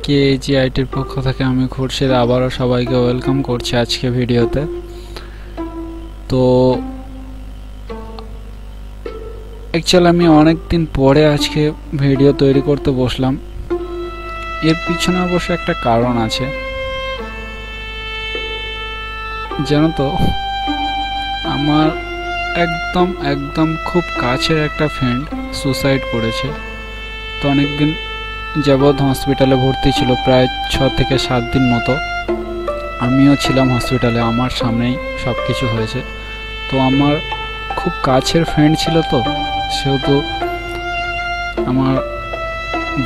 কেজিআইটির পক্ষ থেকে আমি খুরশিদ আবারও সবাইকে ওয়েলকাম করছি আজকে ভিডিওতে। তো অ্যাকচুয়ালি আমি অনেক দিন পরে আজকে ভিডিও তৈরি করতে বসলাম। এর পিছনে অবশ্য একটা কারণ আছে, জানো তো, আমার একদম খুব কাছের একটা ফ্রেন্ড সুসাইড করেছে। তো অনেকদিন যাবৎ হসপিটালে ভর্তি ছিল, প্রায় 6 থেকে 7 দিন মতো। আমিও ছিলাম হসপিটালে, আমার সামনেই সব কিছু হয়েছে। তো আমার খুব কাছের ফ্রেন্ড ছিল, তো সেহেতু আমার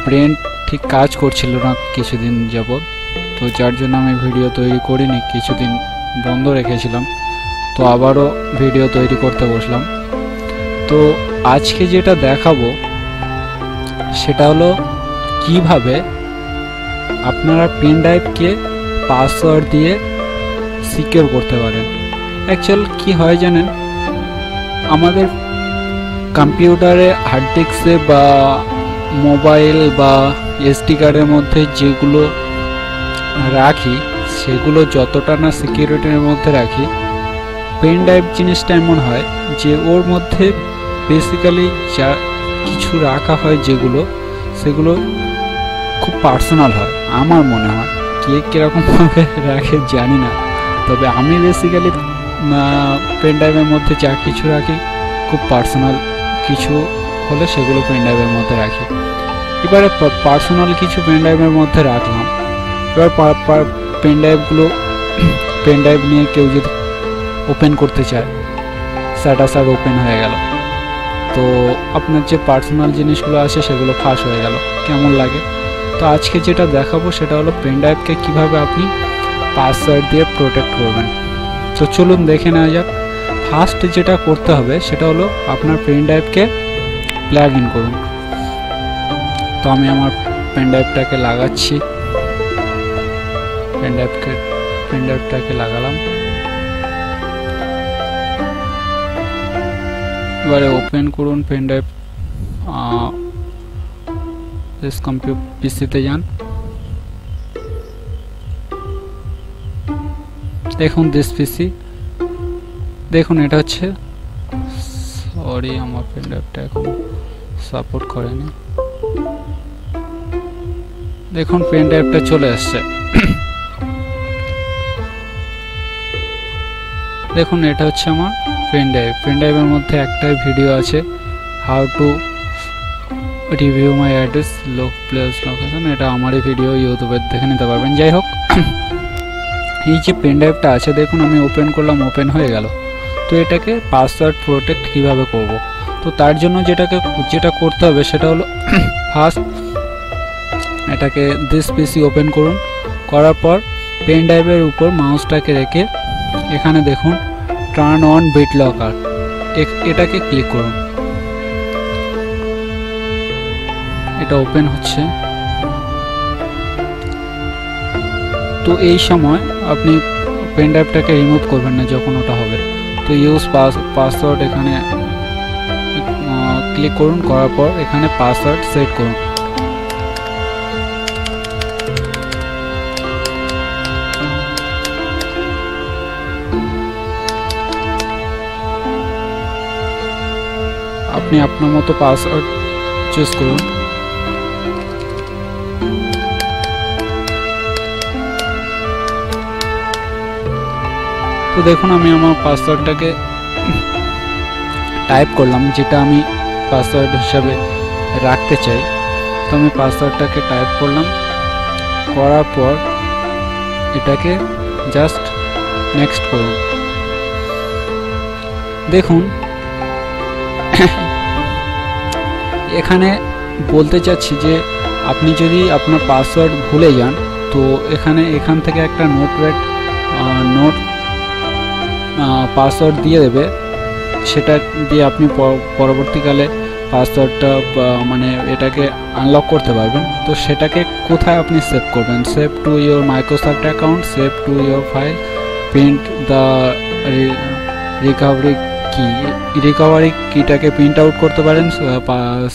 ব্রেন ঠিক কাজ করছিল না কিছুদিন যাবৎ। তো যার জন্য আমি ভিডিও তৈরি করিনি, কিছুদিন বন্ধ রেখেছিলাম। তো আবারও ভিডিও তৈরি করতে বসলাম। তো আজকে যেটা দেখাবো সেটা হলো কিভাবে আপনারা পেন ড্রাইভকে পাসওয়ার্ড দিয়ে সিকিউর করতে পারেন। অ্যাকচুয়াল কি হয় জানেন, আমাদের কম্পিউটারে হার্ড ডিস্কে বা মোবাইল বা এসডি কার্ডের মধ্যে যেগুলো রাখি সেগুলো যতটা না সিকিউরিটির মধ্যে রাখি, পেন ড্রাইভ জিনিসটা এমন হয় যে ওর মধ্যে বেসিক্যালি যা কিছু রাখা হয় সেগুলো খুব পার্সোনাল হয়। আমার মনে হয়, কে কীরকমভাবে রাখে জানি না, তবে আমি বেসিক্যালি পেন ড্রাইভের মধ্যে যা কিছু রাখি খুব পার্সোনাল কিছু হলে সেগুলো পেন ড্রাইভের মধ্যে রাখি। এবারে পার্সোনাল কিছু পেন ড্রাইভের মধ্যে রাখলাম। এবার পেন ড্রাইভ নিয়ে কেউ যদি ওপেন করতে চায়, স্যাটাসার ওপেন হয়ে গেল, তো আপনার যে পার্সোনাল জিনিসগুলো আছে সেগুলো ফাঁস হয়ে গেল, কেমন লাগে? তো আজকে যেটা দেখাবো সেটা হলো পেন ড্রাইভকে কীভাবে আপনি পাসওয়ার্ড দিয়ে প্রোটেক্ট করবেন। তো চলুন দেখে নেওয়া যাক। ফার্স্ট যেটা করতে হবে সেটা হলো আপনার পেন ড্রাইভকে প্লাগ ইন করুন। তো আমি আমার পেন ড্রাইভটাকে লাগাচ্ছি, পেন ড্রাইভটাকে লাগালাম। এবারে ওপেন করুন পেন ড্রাইভ, পিসিতে যান, দেখুন দিস পিসি, দেখুন এটা হচ্ছে, সরি আমার পেন ড্রাইভটা এখন সাপোর্ট করেনি। দেখুন পেন ড্রাইভটা চলে আসছে। দেখুন এটা হচ্ছে আমার পেন ড্রাইভের মধ্যে একটাই ভিডিও আছে, how to review my address place location. এটা আমারই ভিডিও, ইউটিউবে দেখে নিতে পারবেন। যাই হোক, এই যে পেন ড্রাইভটা আছে দেখুন, আমি ওপেন করলাম, ওপেন হয়ে গেল। তো এটাকে পাসওয়ার্ড প্রোটেক্ট কিভাবে করব, তো তার জন্য যেটা করতে হবে সেটা হলো ফার্স্ট এটাকে দিস পিসি ওপেন করুন। করার পর পেন ড্রাইভের উপর মাউসটাকে রেখে এখানে দেখুন টার্ন অন বিট লকার, এটাকে ক্লিক করুন। এটা ওপেন হচ্ছে। তো এই সময় আপনি পেন ড্রাইভটাকে রিমুভ করবেন না যখন ওটা হবে। তো ইউজ পাসওয়ার্ড এখানে ক্লিক করুন, করার পর এখানে পাসওয়ার্ড সেট করুন। আপনি আপনার মতো পাসওয়ার্ড চুজ করুন। তো দেখুন আমি আমার পাসওয়ার্ডটাকে টাইপ করলাম, যেটা আমি পাসওয়ার্ড হিসাবে রাখতে চাই। তো আমি পাসওয়ার্ডটাকে টাইপ করলাম, করার পর এটাকে জাস্ট নেক্সট করুন। দেখুন এখানে বলতে চাচ্ছি যে আপনি যদি আপনার পাসওয়ার্ড ভুলে যান, তো এখান থেকে একটা নোট পাসওয়ার্ড দিয়ে দেবে, সেটা দিয়ে আপনি পরবর্তীকালে পাসওয়ার্ডটা মানে এটাকে আনলক করতে পারবেন। তো সেটাকে কোথায় আপনি সেভ করবেন? Save to your Microsoft account, save to your file, print the recovery কি, রিকভারি কিটাকে প্রিন্ট আউট করতে পারেন,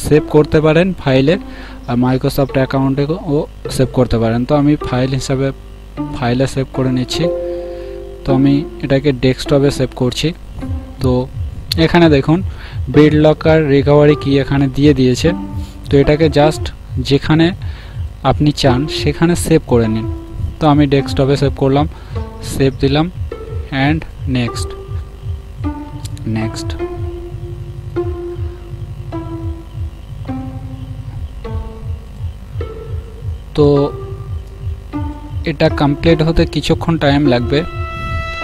সেভ করতে পারেন ফাইলে, আর মাইক্রোসফট অ্যাকাউন্টে ও সেভ করতে পারেন। তো আমি ফাইল হিসাবে ফাইলে সেভ করে নিচ্ছি। তো আমি এটাকে ডেস্কটপে সেভ করছি। তো এখানে দেখুন BitLocker রিকভারি কি এখানে দিয়ে দিয়েছে। তো এটাকে জাস্ট যেখানে আপনি চান সেখানে সেভ করে নিন। তো আমি ডেস্কটপে সেভ করলাম, সেভ দিলাম অ্যান্ড নেক্সট। তো এটা কমপ্লিট হতে কিছুক্ষণ টাইম লাগবে।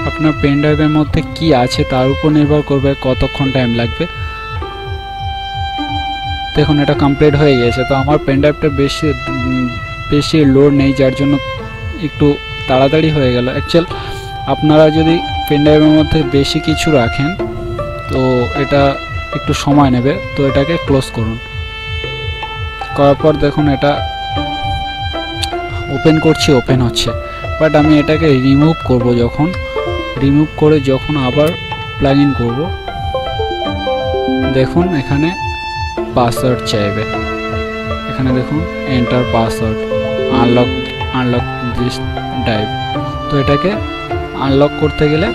আপনার পেন ড্রাইভের মধ্যে কি আছে তার উপর নির্ভর করবে কতক্ষণ টাইম লাগবে। দেখুন এটা কমপ্লিট হয়ে গেছে। তো আমার পেন ড্রাইভটা বেশি লোড নেই, যার জন্য একটু তাড়াতাড়ি হয়ে গেল। অ্যাকচুয়াল আপনারা যদি পেন ড্রাইভের মধ্যে বেশি কিছু রাখেন তো এটা একটু সময় নেবে। তো এটাকে ক্লোজ করুন, করার পর দেখুন এটা ওপেন করছি, ওপেন হচ্ছে। বাট আমি এটাকে রিমুভ করব, যখন আবার প্লাগ ইন করব, দেখুন এখানে পাসওয়ার্ড চাইবে। এখানে দেখুন enter password, unlock this drive. তো এটাকে আনলক করতে গেলে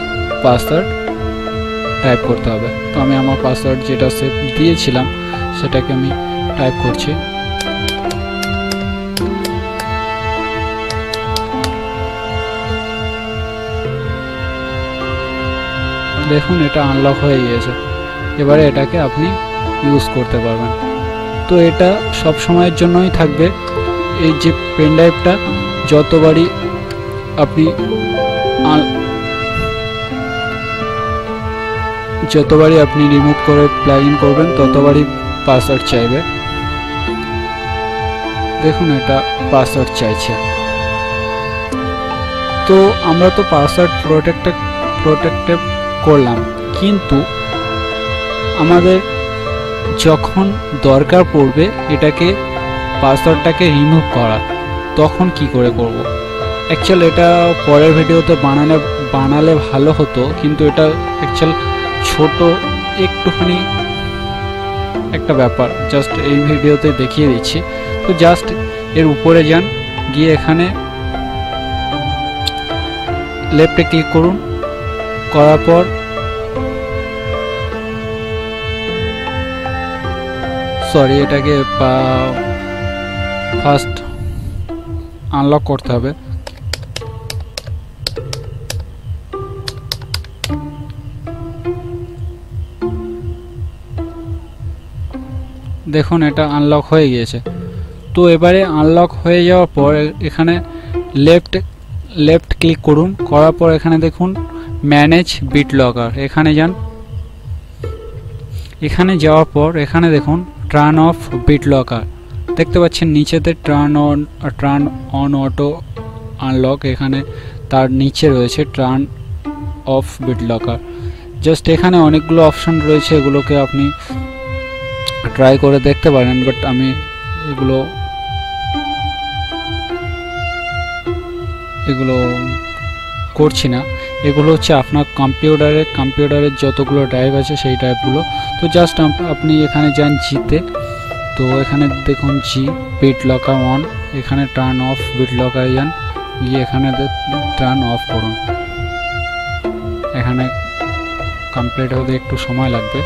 পাসওয়ার্ড টাইপ করতে হবে। তো আমি আমার পাসওয়ার্ড যেটা সেভ দিয়েছিলাম সেটাকে আমি টাইপ করছি। দেখুন এটা আনলক হয়ে গিয়েছে। এবারে এটাকে আপনি ইউজ করতে পারবেন। তো এটা সব সময়ের জন্যই থাকবে। এই যে পেন ড্রাইভটা যতবারই আপনি রিমুভ করে প্লাগ ইন করবেন ততবারই পাসওয়ার্ড চাইবে। দেখুন এটা পাসওয়ার্ড চাইছে। তো আমরা তো পাসওয়ার্ড প্রোটেক্টেড করলাম, কিন্তু আমাদের যখন দরকার পড়বে এটাকে পাসওয়ার্ডটাকে রিমুভ করা, তখন কি করে করব। অ্যাকচুয়াল এটা পরের ভিডিওতে বানালে ভালো হতো, কিন্তু এটা অ্যাকচুয়াল ছোট একটুখানি একটা ব্যাপার, জাস্ট এই ভিডিওতে দেখিয়ে দিচ্ছি। তো জাস্ট এর উপরে যান, গিয়ে এখানে লেফটে ক্লিক করুন, করার পর এটাকে ফার্স্ট আনলক করতে হবে। দেখুন এটা আনলক হয়ে গিয়েছে। তো এবারে আনলক হয়ে যাওয়ার পর এখানে লেফট ক্লিক করুন, করার পর এখানে দেখুন ম্যানেজ BitLocker, এখানে যান। এখানে যাওয়ার পর এখানে দেখুন টার্ন অফ BitLocker, দেখতে পাচ্ছেন নিচেতে টার্ন অন অটো আনলক, এখানে তার নিচে রয়েছে টার্ন অফ BitLocker। জাস্ট এখানে অনেকগুলো অপশন রয়েছে, এগুলোকে আপনি ট্রাই করে দেখতে পারেন, বাট আমি এগুলো করছি না। এগুলো হচ্ছে আপনার কম্পিউটারের যতগুলো ড্রাইভ আছে সেই ড্রাইভগুলো। তো জাস্ট আপনি এখানে যান জিতে। তো এখানে দেখুন BitLocker অন, এখানে টার্ন অফ BitLocker যান, গিয়ে এখানে টার্ন অফ করুন। এখানে কমপ্লিট হতে একটু সময় লাগবে।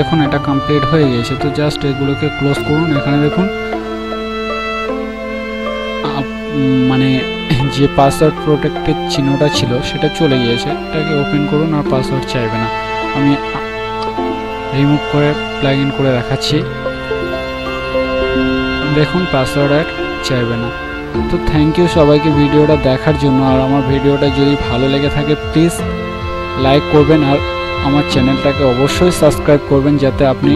দেখুন এটা কমপ্লিট হয়ে গেছে। তো জাস্ট এগুলোকে ক্লোজ করুন। এখানে দেখুন মানে যে পাসওয়ার্ড প্রোটেক্টেড চিহ্নটা ছিল সেটা চলে গিয়েছে। এটাকে ওপেন করুন, আর পাসওয়ার্ড চাইবে না। আমি রিমুভ করে প্লাগ ইন করে দেখাচ্ছি। দেখুন পাসওয়ার্ড আর চাইবে না। তো থ্যাংক ইউ সবাইকে ভিডিওটা দেখার জন্য। আর আমার ভিডিওটা যদি ভালো লেগে থাকে প্লিজ লাইক করবেন, আর আমার চ্যানেলটাকে অবশ্যই সাবস্ক্রাইব করবেন, যাতে আপনি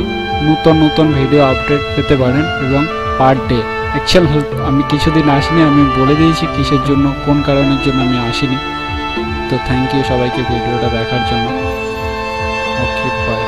নতুন ভিডিও আপডেট পেতে পারেন এবং পার ডে। অ্যাকচুয়াল আমি কিছুদিন আসিনি, আমি বলে দিয়েছি কিসের জন্য, কোন কারণের জন্য আমি আসিনি। তো থ্যাংক ইউ সবাইকে ভিডিওটা দেখার জন্য। Okay bye.